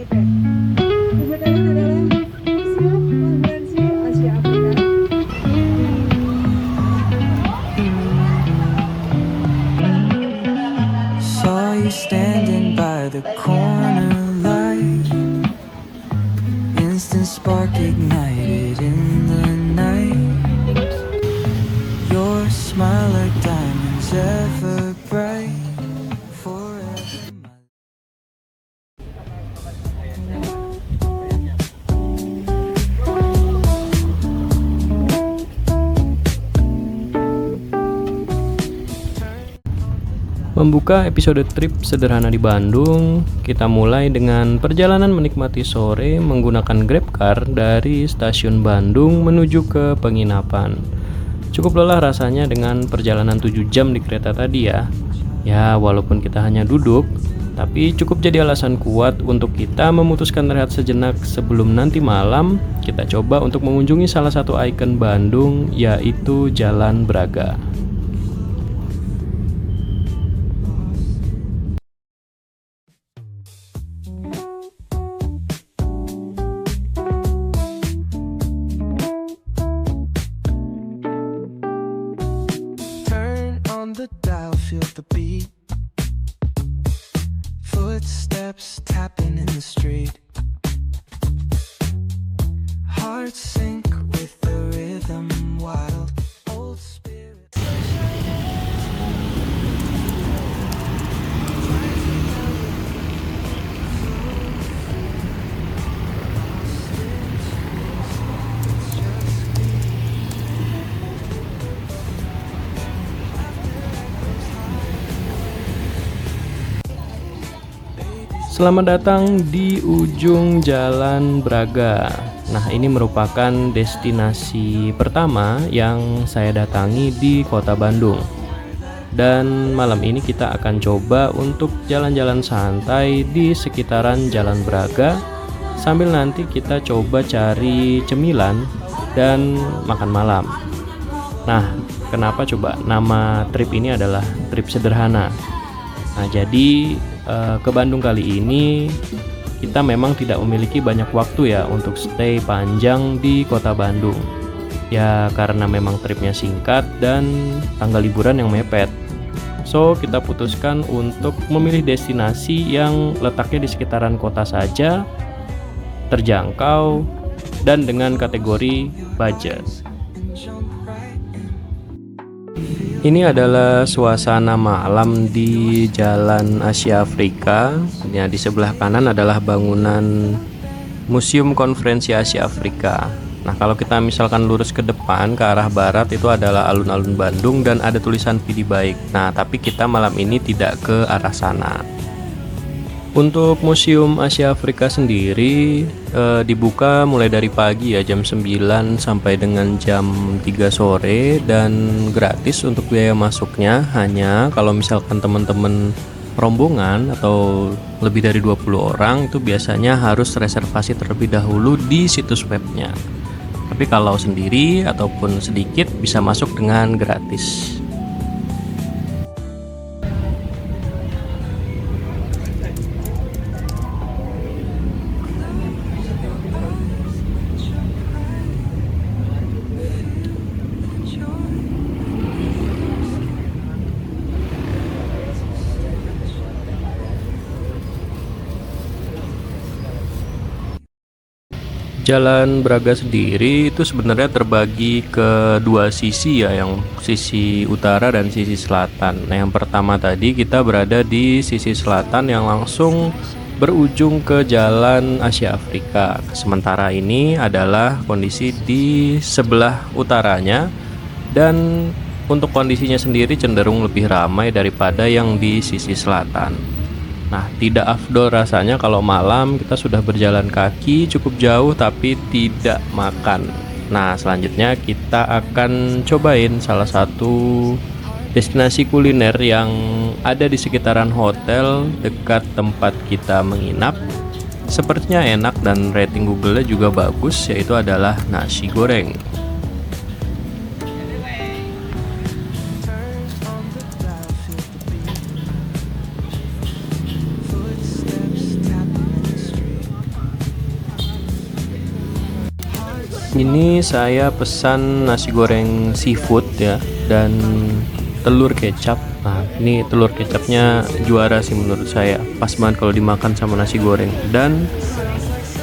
Oke. Kebetulan adalah Museum Konferensi Asia Afrika. Saw you standing by the corner light, instant spark ignited in the night. Your smile like diamonds ever bright, forever my... Membuka episode trip sederhana di Bandung, kita mulai dengan perjalanan menikmati sore menggunakan GrabCar dari stasiun Bandung menuju ke penginapan. Cukup lelah rasanya dengan perjalanan 7 jam di kereta tadi ya. Ya, walaupun kita hanya duduk, tapi cukup jadi alasan kuat untuk kita memutuskan rehat sejenak sebelum nanti malam kita coba untuk mengunjungi salah satu ikon Bandung, yaitu Jalan Braga. Turn on the dial, feel the beat. Footsteps tapping in the street. Hearts sync with the rhythm, wild old spirit. Selamat datang di ujung Jalan Braga. Nah, ini merupakan destinasi pertama yang saya datangi di kota Bandung. Dan malam ini kita akan coba untuk jalan-jalan santai di sekitaran Jalan Braga, sambil nanti kita coba cari cemilan dan makan malam. Nah, kenapa coba nama trip ini adalah trip sederhana? Nah, jadi ke Bandung kali ini kita memang tidak memiliki banyak waktu ya untuk stay panjang di kota Bandung. Ya karena memang tripnya singkat dan tanggal liburan yang mepet. So kita putuskan untuk memilih destinasi yang letaknya di sekitaran kota saja, terjangkau, dan dengan kategori budget. Ini adalah suasana malam di Jalan Asia Afrika. Ya, di sebelah kanan adalah bangunan Museum Konferensi Asia Afrika. Nah, kalau kita misalkan lurus ke depan ke arah barat itu adalah alun-alun Bandung dan ada tulisan Pidi Baik. Nah, tapi kita malam ini tidak ke arah sana. Untuk Museum Asia Afrika sendiri dibuka mulai dari pagi ya, jam 9 sampai dengan jam 3 sore, dan gratis untuk biaya masuknya. Hanya kalau misalkan teman-teman rombongan atau lebih dari 20 orang itu biasanya harus reservasi terlebih dahulu di situs webnya. Tapi kalau sendiri ataupun sedikit bisa masuk dengan gratis. Jalan Braga sendiri itu sebenarnya terbagi ke dua sisi ya, yang sisi utara dan sisi selatan. Nah, yang pertama tadi kita berada di sisi selatan yang langsung berujung ke Jalan Asia Afrika. Sementara ini adalah kondisi di sebelah utaranya, dan untuk kondisinya sendiri cenderung lebih ramai daripada yang di sisi selatan. Nah, tidak afdol rasanya kalau malam kita sudah berjalan kaki cukup jauh tapi tidak makan. Nah, selanjutnya kita akan cobain salah satu destinasi kuliner yang ada di sekitaran hotel dekat tempat kita menginap. Sepertinya enak dan rating Google-nya juga bagus, yaitu adalah nasi goreng. Ini saya pesan nasi goreng seafood ya, dan telur kecap. Nah, ini telur kecapnya juara sih menurut saya. Pas banget kalau dimakan sama nasi goreng. Dan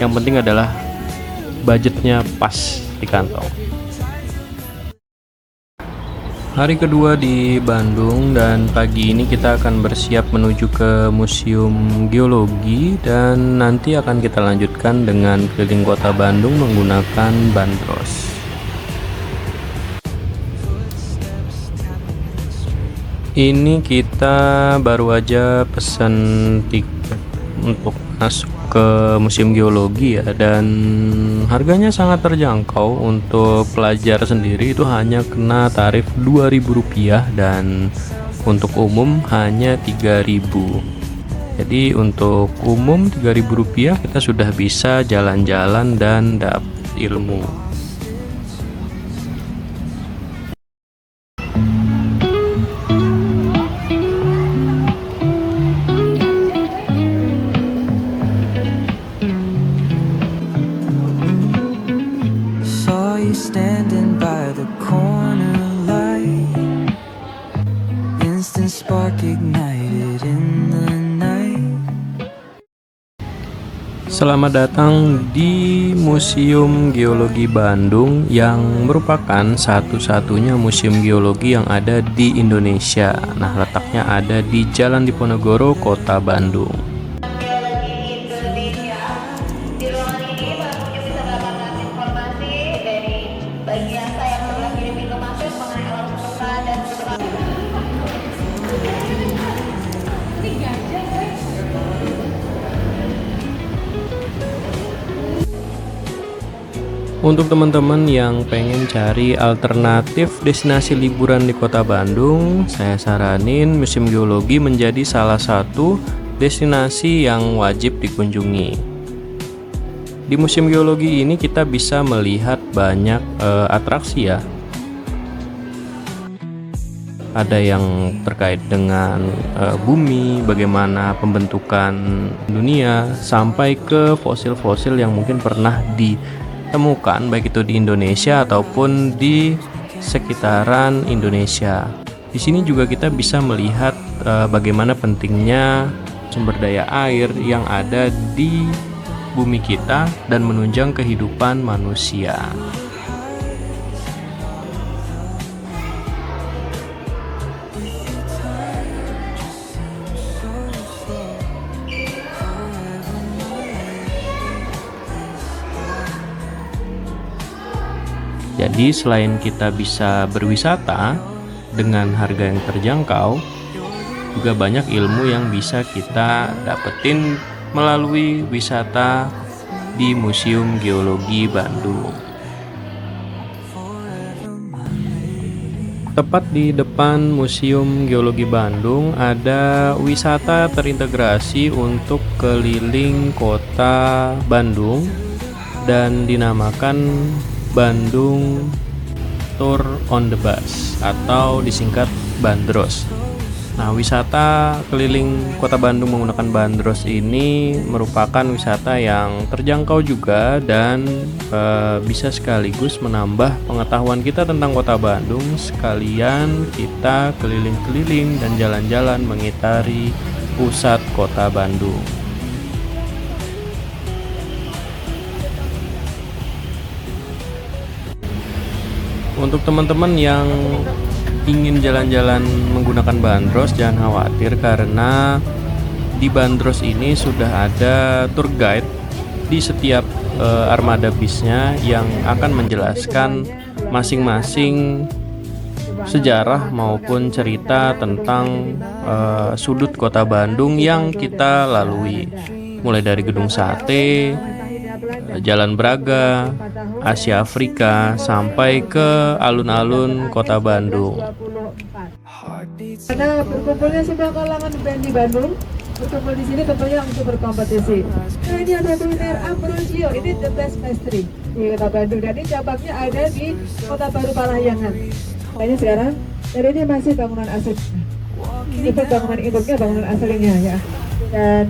yang penting adalah budgetnya pas di kantong. Hari kedua di Bandung, dan pagi ini kita akan bersiap menuju ke Museum Geologi, dan nanti akan kita lanjutkan dengan keliling kota Bandung menggunakan bandros. Ini kita baru aja pesan tiket untuk masuk ke Museum Geologi ya, dan harganya sangat terjangkau. Untuk pelajar sendiri itu hanya kena tarif Rp2.000 dan untuk umum hanya Rp3.000. Jadi untuk umum Rp3.000 kita sudah bisa jalan-jalan dan dapat ilmu. Standing by the corner light, instant spark ignited in the night. Selamat datang di Museum Geologi Bandung, yang merupakan satu-satunya museum geologi yang ada di Indonesia. Nah, letaknya ada di Jalan Diponegoro, Kota Bandung. Untuk teman-teman yang pengen cari alternatif destinasi liburan di kota Bandung, saya saranin Museum Geologi menjadi salah satu destinasi yang wajib dikunjungi. Di Museum Geologi ini kita bisa melihat banyak atraksi ya. Ada yang terkait dengan bumi, bagaimana pembentukan dunia, sampai ke fosil-fosil yang mungkin pernah ditemukan baik itu di Indonesia ataupun di sekitaran Indonesia. Di sini juga kita bisa melihat bagaimana pentingnya sumber daya air yang ada di bumi kita dan menunjang kehidupan manusia. Jadi selain kita bisa berwisata dengan harga yang terjangkau, juga banyak ilmu yang bisa kita dapetin melalui wisata di Museum Geologi Bandung. Tepat di depan Museum Geologi Bandung ada wisata terintegrasi untuk keliling kota Bandung dan dinamakan Bandung Tour on the Bus atau disingkat Bandros. Nah, wisata keliling kota Bandung menggunakan bandros ini merupakan wisata yang terjangkau juga dan bisa sekaligus menambah pengetahuan kita tentang kota Bandung. Sekalian kita keliling-keliling dan jalan-jalan mengitari pusat kota Bandung. Untuk teman-teman yang ingin jalan-jalan menggunakan bandros, jangan khawatir karena di bandros ini sudah ada tour guide di setiap armada bisnya yang akan menjelaskan masing-masing sejarah maupun cerita tentang sudut kota Bandung yang kita lalui, mulai dari Gedung Sate, Jalan Braga, Asia Afrika, sampai ke alun-alun kota Bandung. Karena berkumpulnya semua kalangan band di Bandung, berkumpul di sini tentunya untuk berkompetisi. Nah, ini ada kuliner Ambrosio, ini the best pastry di kota Bandung, dan ini cabangnya ada di Kota Baru Parahyangan. Nah, ini sekarang, dan ini masih bangunan asli. Ini bangunan induknya, bangunan aslinya ya. Dan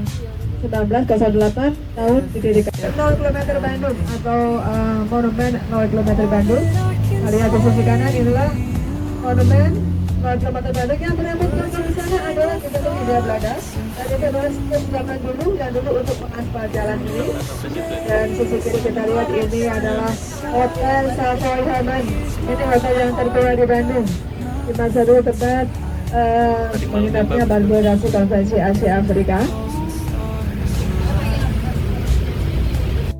1908 tahun didirikan. 0 km Bandung atau monumen 0 km Bandung. Kita lihat di sisi kanan inilah monumen 0 km Bandung yang berambut belakang di sana adalah gedung Hindia Belanda. Dan itu adalah setiap zaman dulu yang dulu untuk mengaspal jalan ini. Dan sisi kiri kita lihat ini adalah Hotel Savoy Heaven. Ini hotel yang tertua di Bandung. Di masa dulu tempat menginapnya Delegasi Konferensi Asia Afrika.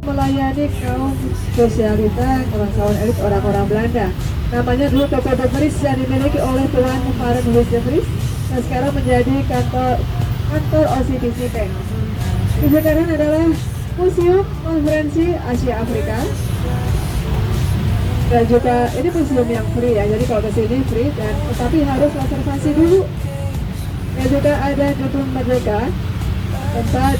Melayani kaum sosialita, kawan-kawan elit orang-orang Belanda. Namanya dulu Toko de Vries yang dimiliki oleh Tuan Kemarin Louis de Vries. Dan sekarang menjadi kantor OCBC Bank. Di sekarang adalah Museum Konferensi Asia Afrika. Dan juga ini museum yang free ya, jadi kalau ke sini free dan tetapi harus reservasi dulu. Dan juga ada Gedung Merdeka, tempat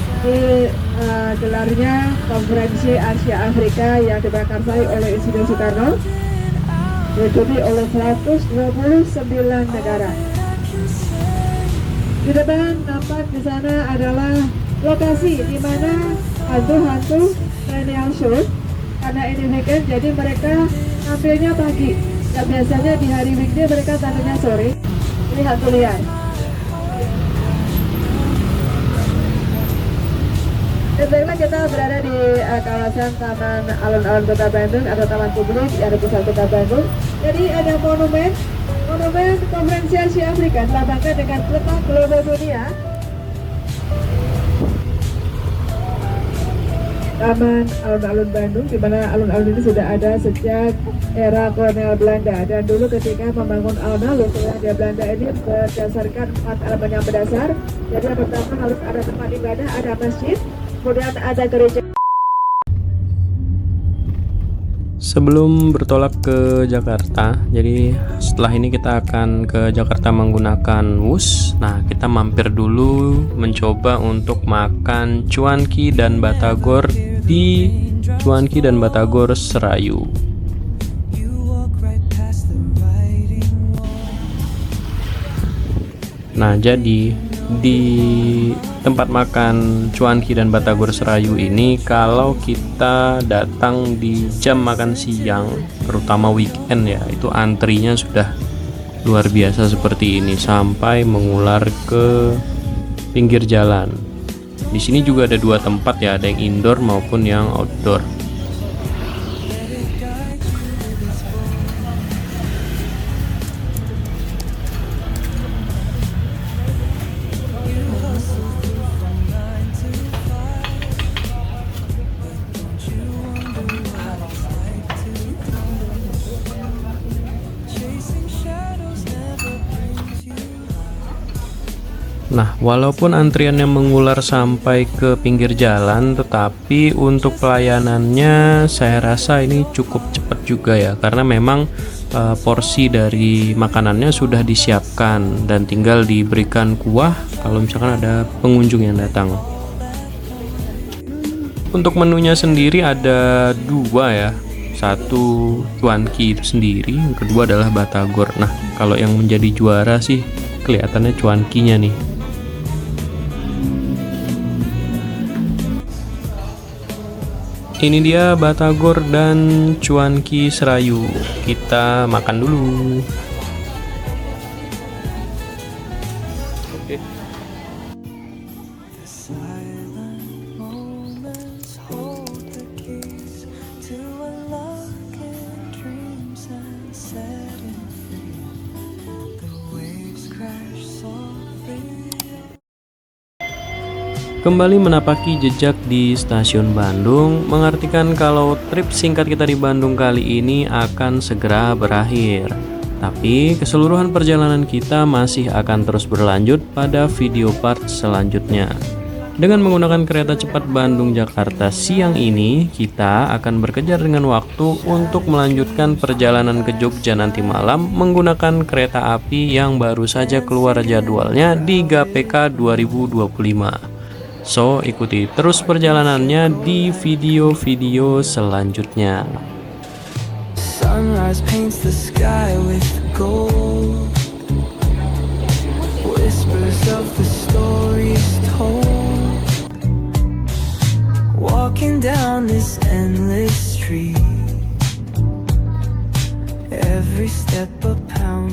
gelarnya Konferensi Asia Afrika yang diprakarsai oleh Insinyur Soekarno, diikuti oleh 129 negara. Di depan nampak di sana adalah lokasi di mana hantu-hantu millennial show. Karena ini weekend, jadi mereka tampilnya pagi. Dan biasanya di hari weekday mereka tampilnya sore. Ini hantu liar. Sebenarnya kita berada di kawasan Taman Alun-Alun Kota Bandung atau Taman Publik yang ada pusat Kota Bandung. Jadi ada monumen Konferensi Asia Afrika dilambangkan dengan letak global dunia. Taman Alun-Alun Bandung, di mana alun-alun ini sudah ada sejak era kolonial Belanda. Dan dulu ketika membangun alun-alun kolonial Belanda ini berdasarkan 4 elemen yang berdasar. Jadi yang pertama harus ada tempat ibadah, ada masjid, kemudian ada gereja. Sebelum bertolak ke Jakarta, jadi setelah ini kita akan ke Jakarta menggunakan WUS. Nah, kita mampir dulu mencoba untuk makan cuanki dan batagor di Cuanki dan Batagor Serayu. Nah, jadi di tempat makan Cuanki dan Batagor Serayu ini, kalau kita datang di jam makan siang, terutama weekend ya, itu antrinya sudah luar biasa seperti ini sampai mengular ke pinggir jalan. Di sini juga ada 2 tempat ya, ada yang indoor maupun yang outdoor. Nah, walaupun antriannya mengular sampai ke pinggir jalan, tetapi untuk pelayanannya saya rasa ini cukup cepat juga ya, karena memang porsi dari makanannya sudah disiapkan dan tinggal diberikan kuah kalau misalkan ada pengunjung yang datang. Untuk menunya sendiri ada 2 ya, satu cuanki itu sendiri, yang kedua adalah batagor. Nah, kalau yang menjadi juara sih kelihatannya cuankinya nih. Ini dia batagor dan cuanki Serayu. Kita makan dulu. Oke. Kembali menapaki jejak di stasiun Bandung, mengartikan kalau trip singkat kita di Bandung kali ini akan segera berakhir. Tapi keseluruhan perjalanan kita masih akan terus berlanjut pada video part selanjutnya. Dengan menggunakan kereta cepat Bandung-Jakarta siang ini, kita akan berkejar dengan waktu untuk melanjutkan perjalanan ke Jogja nanti malam menggunakan kereta api yang baru saja keluar jadwalnya di GAPK 2025. So, ikuti terus perjalanannya di video-video selanjutnya. Sunrise paints the sky with gold. Whispers of the stories told. walking down this endless street. Every step a pound